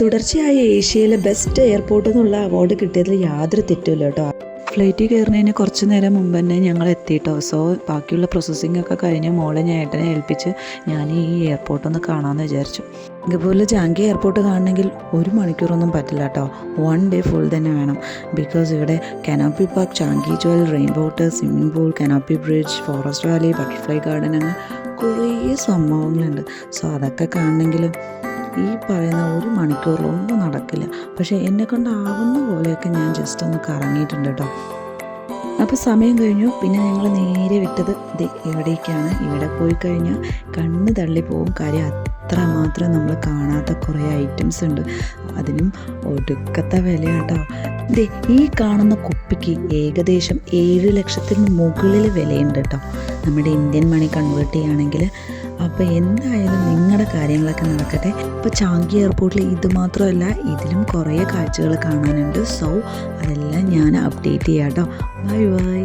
തുടർച്ചയായി ഏഷ്യയിലെ best airport എന്നുള്ള അവാർഡ് കിട്ടിയതിൽ യാതൊരു തെറ്റുമില്ല കേട്ടോ. ഫ്ലൈറ്റിൽ കയറുന്നതിന് കുറച്ച് നേരം മുമ്പ് തന്നെ ഞങ്ങൾ എത്തിയിട്ടോ. സോ ബാക്കിയുള്ള പ്രോസസ്സിംഗ് ഒക്കെ കഴിഞ്ഞ് മോളെ ഞാൻ ഏട്ടനെ ഏൽപ്പിച്ച് ഞാൻ ഈ എയർപോർട്ടൊന്ന് കാണാമെന്ന് വിചാരിച്ചു. ഇതുപോലെ ജാങ്കി എയർപോർട്ട് കാണണമെങ്കിൽ 1 മണിക്കൂറൊന്നും പറ്റില്ല കേട്ടോ. 1 ഡേ ഫുൾ തന്നെ വേണം. ബിക്കോസ് ഇവിടെ canopy park, Changi Jewel, rainbow water, swimming pool, canopy bridge, forest valley, butterfly garden, അങ്ങനെ കുറേ സംഭവങ്ങളുണ്ട്. സോ അതൊക്കെ കാണണമെങ്കിൽ ഈ പറയുന്ന 1 മണിക്കൂറിലൊന്നും നടക്കില്ല. പക്ഷേ എന്നെക്കൊണ്ടാവുന്ന പോലെയൊക്കെ ഞാൻ ജസ്റ്റ് ഒന്ന് കറങ്ങിയിട്ടുണ്ട് കേട്ടോ. അപ്പോൾ സമയം കഴിഞ്ഞു. പിന്നെ ഞങ്ങൾ നേരെ വിട്ടത് എവിടേക്കാണ്. ഇവിടെ പോയി കഴിഞ്ഞാൽ കണ്ണ് തള്ളിപ്പോവും. കാര്യം അത്രമാത്രം നമ്മൾ കാണാത്ത കുറേ ഐറ്റംസ് ഉണ്ട്. അതിനും ഒടുക്കത്തെ വില കേട്ടോ. ഈ കാണുന്ന കുപ്പിക്ക് ഏകദേശം 7 ലക്ഷത്തിന് മുകളിൽ വിലയുണ്ട് കേട്ടോ, നമ്മുടെ ഇന്ത്യൻ മണി കൺവേർട്ട് ചെയ്യുകയാണെങ്കിൽ. അപ്പോൾ എന്തായാലും നിങ്ങളുടെ കാര്യങ്ങളൊക്കെ നടക്കട്ടെ. ഇപ്പോൾ ചാങ്കി എയർപോർട്ടിൽ ഇത് മാത്രമല്ല, ഇതിലും കുറേ കാഴ്ചകൾ കാണാനുണ്ട്. സോ അതെല്ലാം ഞാൻ അപ്ഡേറ്റ് ചെയ്യാം കേട്ടോ. Bye bye.